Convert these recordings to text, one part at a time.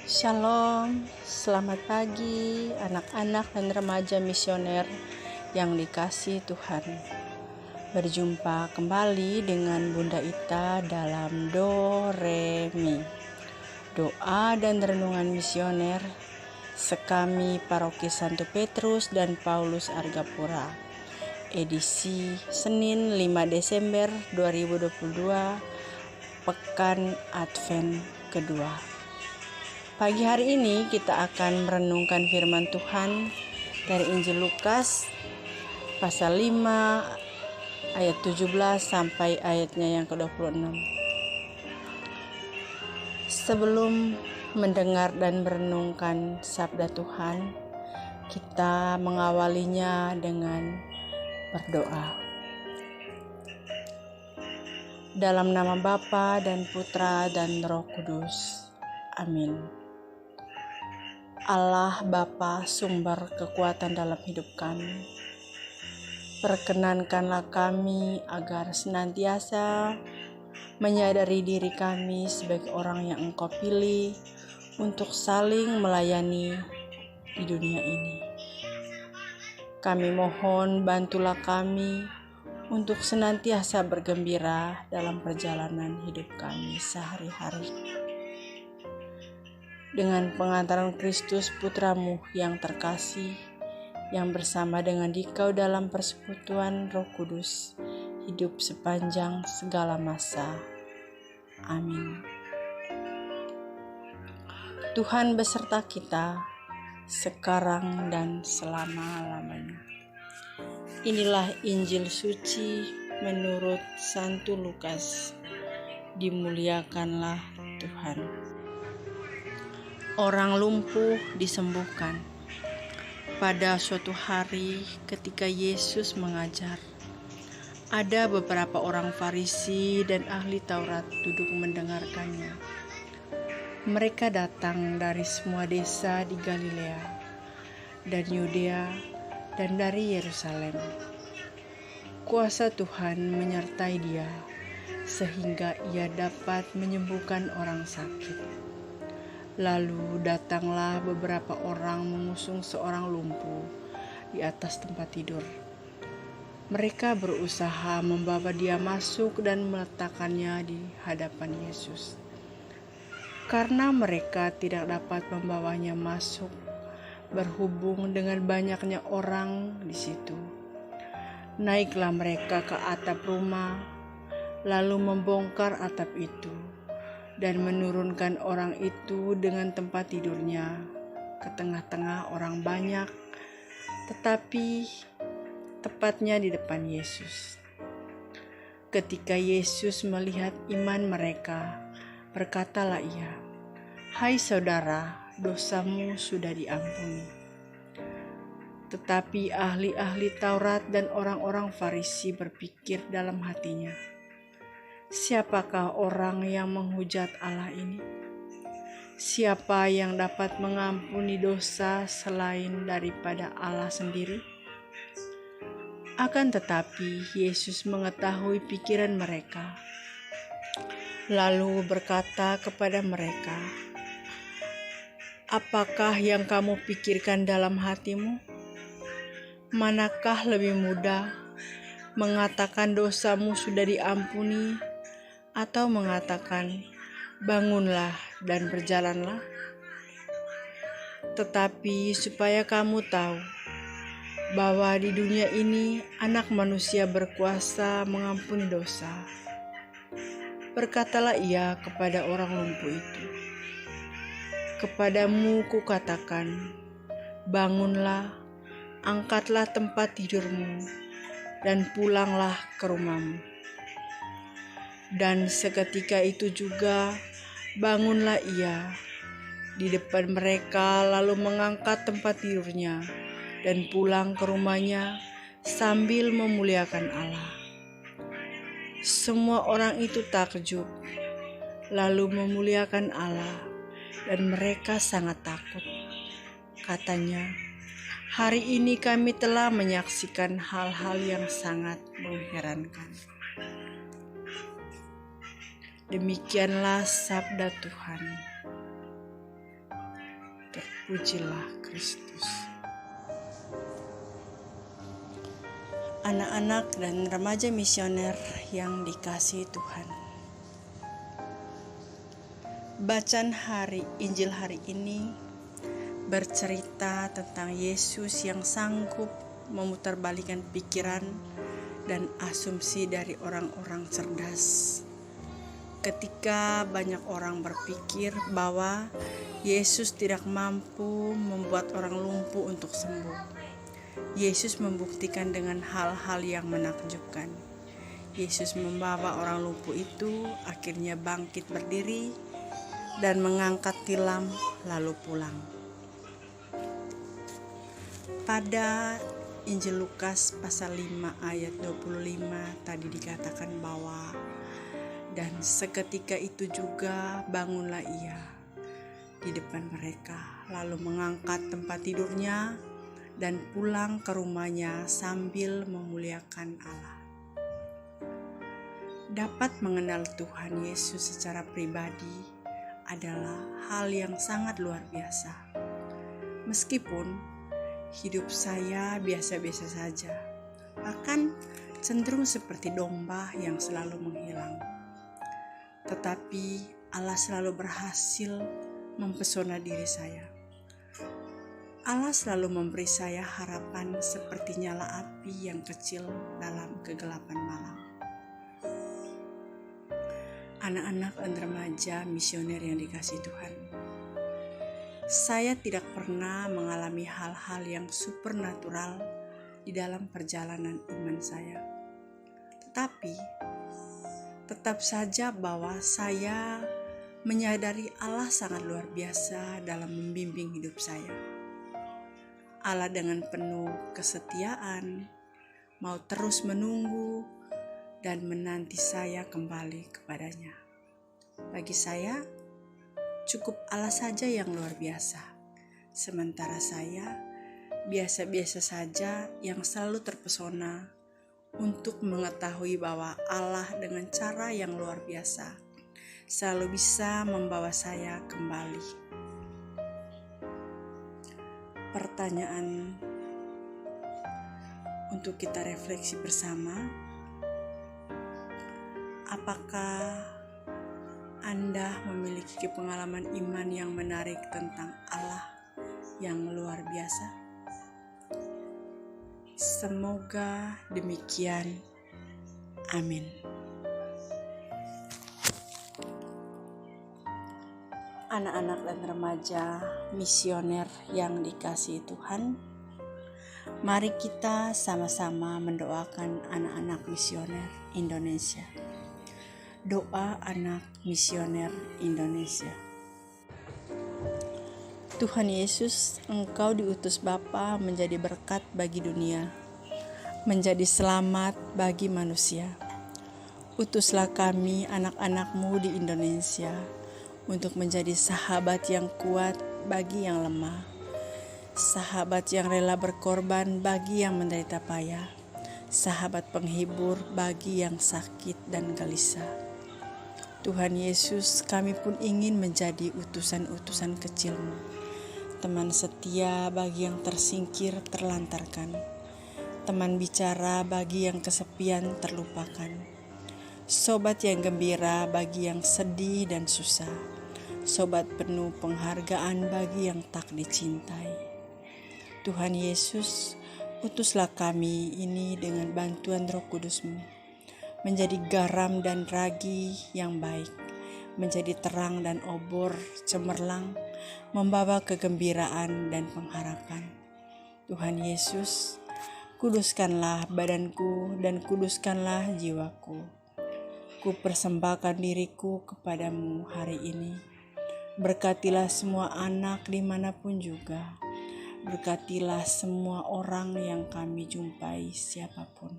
Shalom, selamat pagi anak-anak dan remaja misioner yang dikasihi Tuhan. Berjumpa kembali dengan Bunda Ita dalam Do Re Mi, doa dan renungan misioner Sekami Paroki Santo Petrus dan Paulus Argapura, edisi Senin 5 Desember 2022, Pekan Advent kedua. Pagi hari ini kita akan merenungkan firman Tuhan dari Injil Lukas pasal 5 ayat 17 sampai ayatnya yang ke-26. Sebelum mendengar dan merenungkan sabda Tuhan, kita mengawalinya dengan berdoa. Dalam nama Bapa dan Putra dan Roh Kudus. Amin. Allah Bapa, sumber kekuatan dalam hidup kami, perkenankanlah kami agar senantiasa menyadari diri kami sebagai orang yang Engkau pilih untuk saling melayani di dunia ini. Kami mohon bantulah kami untuk senantiasa bergembira dalam perjalanan hidup kami sehari-hari. Dengan pengantaran Kristus Putramu yang terkasih, yang bersama dengan Dikau dalam persekutuan Roh Kudus, hidup sepanjang segala masa. Amin. Tuhan beserta kita, sekarang dan selama-lamanya. Inilah Injil suci menurut Santo Lukas. Dimuliakanlah Tuhan. Orang lumpuh disembuhkan. Pada suatu hari ketika Yesus mengajar, ada beberapa orang Farisi dan ahli Taurat duduk mendengarkannya. Mereka datang dari semua desa di Galilea dan Yudea dan dari Yerusalem. Kuasa Tuhan menyertai dia sehingga ia dapat menyembuhkan orang sakit. Lalu datanglah beberapa orang mengusung seorang lumpuh di atas tempat tidur. Mereka berusaha membawa dia masuk dan meletakkannya di hadapan Yesus. Karena mereka tidak dapat membawanya masuk, berhubung dengan banyaknya orang di situ. Naiklah mereka ke atap rumah, lalu membongkar atap itu dan menurunkan orang itu dengan tempat tidurnya ke tengah-tengah orang banyak, tetapi tepatnya di depan Yesus. Ketika Yesus melihat iman mereka, berkatalah ia, "Hai saudara, dosamu sudah diampuni." Tetapi ahli-ahli Taurat dan orang-orang Farisi berpikir dalam hatinya, "Siapakah orang yang menghujat Allah ini? Siapa yang dapat mengampuni dosa selain daripada Allah sendiri?" Akan tetapi Yesus mengetahui pikiran mereka, lalu berkata kepada mereka, "Apakah yang kamu pikirkan dalam hatimu? Manakah lebih mudah, mengatakan dosamu sudah diampuni, atau mengatakan, bangunlah dan berjalanlah? Tetapi supaya kamu tahu bahwa di dunia ini Anak Manusia berkuasa mengampuni dosa." Berkatalah ia kepada orang lumpuh itu, "Kepadamu kukatakan, bangunlah, angkatlah tempat tidurmu, dan pulanglah ke rumahmu." Dan seketika itu juga bangunlah ia di depan mereka, lalu mengangkat tempat tidurnya dan pulang ke rumahnya sambil memuliakan Allah. Semua orang itu takjub, lalu memuliakan Allah, dan mereka sangat takut. Katanya, "Hari ini kami telah menyaksikan hal-hal yang sangat mengherankan." Demikianlah sabda Tuhan. Terpujilah Kristus. Anak-anak dan remaja misioner yang dikasihi Tuhan. Bacaan Injil hari ini bercerita tentang Yesus yang sanggup memutarbalikkan pikiran dan asumsi dari orang-orang cerdas. Ketika banyak orang berpikir bahwa Yesus tidak mampu membuat orang lumpuh untuk sembuh, Yesus membuktikan dengan hal-hal yang menakjubkan. Yesus membawa orang lumpuh itu akhirnya bangkit berdiri dan mengangkat tilam lalu pulang. Pada Injil Lukas pasal 5 ayat 25 tadi dikatakan bahwa dan seketika itu juga bangunlah ia di depan mereka, lalu mengangkat tempat tidurnya dan pulang ke rumahnya sambil memuliakan Allah. Dapat mengenal Tuhan Yesus secara pribadi adalah hal yang sangat luar biasa. Meskipun hidup saya biasa-biasa saja, bahkan cenderung seperti domba yang selalu menghilang. Tetapi Allah selalu berhasil mempesona diri saya. Allah selalu memberi saya harapan seperti nyala api yang kecil dalam kegelapan malam. Anak-anak dan remaja misioner yang dikasihi Tuhan, saya tidak pernah mengalami hal-hal yang supernatural di dalam perjalanan iman saya. Tetapi tetap saja bahwa saya menyadari Allah sangat luar biasa dalam membimbing hidup saya. Allah dengan penuh kesetiaan mau terus menunggu dan menanti saya kembali kepadanya. Bagi saya, cukup Allah saja yang luar biasa. Sementara saya biasa-biasa saja yang selalu terpesona untuk mengetahui bahwa Allah dengan cara yang luar biasa selalu bisa membawa saya kembali. Pertanyaan untuk kita refleksi bersama, apakah Anda memiliki pengalaman iman yang menarik tentang Allah yang luar biasa? Semoga demikian. Amin. Anak-anak dan remaja misioner yang dikasihi Tuhan, mari kita sama-sama mendoakan anak-anak misioner Indonesia. Doa anak misioner Indonesia. Tuhan Yesus, Engkau diutus Bapa menjadi berkat bagi dunia, menjadi selamat bagi manusia. Utuslah kami anak-anak-Mu di Indonesia untuk menjadi sahabat yang kuat bagi yang lemah, sahabat yang rela berkorban bagi yang menderita payah, sahabat penghibur bagi yang sakit dan gelisah. Tuhan Yesus, kami pun ingin menjadi utusan-utusan kecil-Mu, teman setia bagi yang tersingkir terlantarkan, teman bicara bagi yang kesepian terlupakan, sobat yang gembira bagi yang sedih dan susah, sobat penuh penghargaan bagi yang tak dicintai. Tuhan Yesus, utuslah kami ini dengan bantuan Roh Kudus-Mu, menjadi garam dan ragi yang baik, menjadi terang dan obor cemerlang, membawa kegembiraan dan pengharapan. Tuhan Yesus, kuduskanlah badanku dan kuduskanlah jiwaku. Ku persembahkan diriku kepadamu hari ini. Berkatilah semua anak dimanapun juga. Berkatilah semua orang yang kami jumpai siapapun.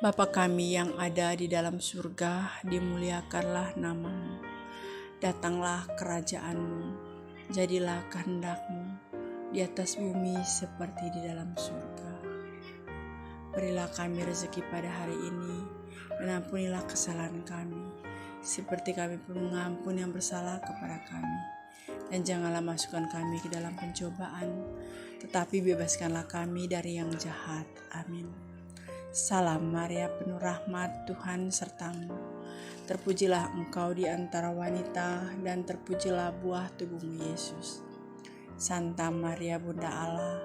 Bapa kami yang ada di dalam surga, dimuliakanlah nama-Mu. Datanglah kerajaan-Mu, jadilah kehendak-Mu di atas bumi seperti di dalam surga. Berilah kami rezeki pada hari ini, dan ampunilah kesalahan kami, seperti kami pun mengampuni yang bersalah kepada kami. dan janganlah masukkan kami ke dalam pencobaan, tetapi bebaskanlah kami dari yang jahat. Amin. Salam Maria, penuh rahmat, Tuhan sertamu. Terpujilah engkau di antara wanita, dan terpujilah buah tubuhmu Yesus. Santa Maria Bunda Allah,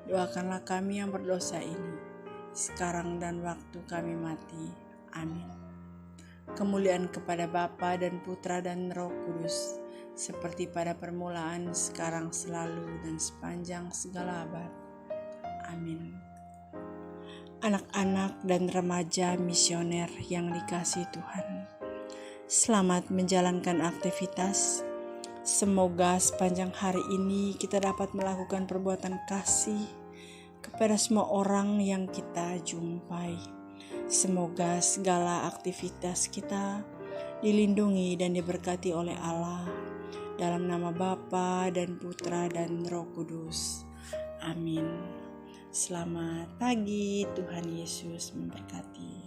doakanlah kami yang berdosa ini, sekarang dan waktu kami mati. Amin. Kemuliaan kepada Bapa dan Putra dan Roh Kudus, seperti pada permulaan, sekarang, selalu, dan sepanjang segala abad. Amin. Anak-anak dan remaja misioner yang dikasihi Tuhan, selamat menjalankan aktivitas. Semoga sepanjang hari ini kita dapat melakukan perbuatan kasih kepada semua orang yang kita jumpai. Semoga segala aktivitas kita dilindungi dan diberkati oleh Allah, dalam nama Bapa dan Putra dan Roh Kudus. Amin. Selamat pagi, Tuhan Yesus memberkati.